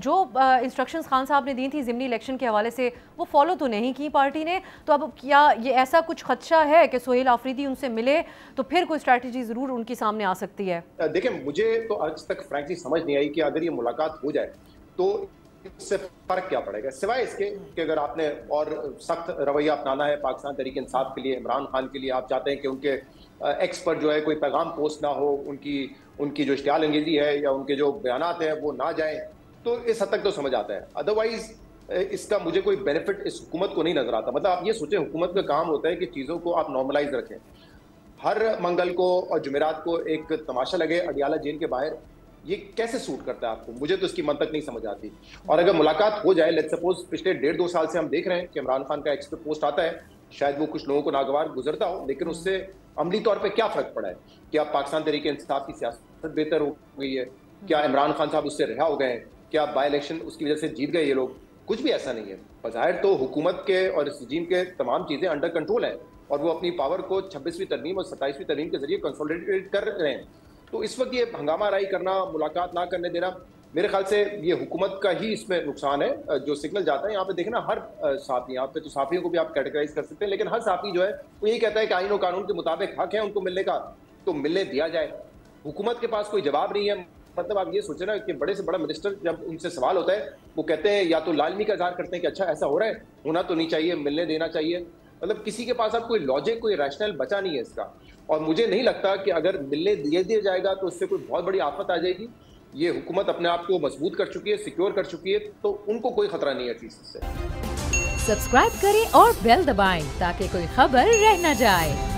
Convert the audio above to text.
जो इंस्ट्रक्शंस खान साहब ने दी थी ज़िमनी इलेक्शन के हवाले से वो फॉलो तो नहीं की पार्टी ने, तो अब क्या ये ऐसा कुछ खदशा है कि सोहेल आफरीदी उनसे मिले तो फिर कोई स्ट्रैटेजी ज़रूर उनके सामने आ सकती है? देखिए, मुझे तो आज तक फ्रैंकली समझ नहीं आई कि अगर ये मुलाकात हो जाए तो इससे फर्क क्या पड़ेगा, सिवाय इसके कि अगर आपने और सख्त रवैया अपनाना है पाकिस्तान तहरीक इंसाफ के लिए, इमरान खान के लिए, आप चाहते हैं कि उनके एक्स पर जो है कोई पैगाम पोस्ट ना हो, उनकी जो इश्तियाल अंगेजी है या उनके जो बयानात हैं वो ना जाएं, तो इस हद तक तो समझ आता है। अदरवाइज इसका मुझे कोई बेनिफिट इस हुकूमत को नहीं नजर आता। मतलब आप ये सोचें, हुकूमत का काम होता है कि चीज़ों को आप नॉर्मलाइज रखें। हर मंगल को और जुमेरात को एक तमाशा लगे अडियाला जेल के बाहर, ये कैसे सूट करता है आपको? मुझे तो इसकी मंतक नहीं समझ आती। और अगर मुलाकात हो जाए, लेट्स सपोज पिछले 1.5-2 साल से हम देख रहे हैं कि इमरान खान का एक्स पे पोस्ट आता है, शायद वो कुछ लोगों को नागवार गुजरता हो, लेकिन उससे अमली तौर पे क्या फर्क पड़ा है? क्या पाकिस्तान तहरीक इंसाफ की सियासत बेहतर हो गई है? क्या इमरान खान साहब उससे रिहा हो गए हैं? क्या बाई इलेक्शन उसकी वजह से जीत गए ये लोग? कुछ भी ऐसा नहीं है। बज़ाहिर तो हुकूमत के और इस रजीम के तमाम चीज़ें अंडर कंट्रोल हैं और वो अपनी पावर को 26वीं तरमीम और 27वीं तरमीम के जरिए कंसोलिडेट कर रहे हैं। तो इस वक्त ये हंगामा राई करना, मुलाकात ना करने देना, मेरे ख्याल से ये हुकूमत का ही इसमें नुकसान है। जो सिग्नल जाता है यहाँ पे देखना, हर साथी, यहाँ पे तो साफियों को भी आप कैटेगराइज कर सकते हैं, लेकिन हर साथी जो है वो यही कहता है कि आईन और कानून के मुताबिक हक है उनको मिलने का, तो मिलने दिया जाए। हुकूमत के पास कोई जवाब नहीं है। मतलब आप ये सोचे ना कि बड़े से बड़ा मिनिस्टर जब उनसे सवाल होता है, वो कहते हैं या तो लालमी का इजहार करते हैं कि अच्छा ऐसा हो रहा है, होना तो नहीं चाहिए, मिलने देना चाहिए। मतलब किसी के पास अब कोई लॉजिक, कोई रैशनल बचा नहीं है इसका। और मुझे नहीं लगता कि अगर मिलने दिया जाएगा तो उससे कोई बहुत बड़ी आफत आ जाएगी। ये हुकूमत अपने आप को मजबूत कर चुकी है, सिक्योर कर चुकी है, तो उनको कोई खतरा नहीं है चीज से। सब्सक्राइब करें और बेल दबाएं ताकि कोई खबर रह न जाए।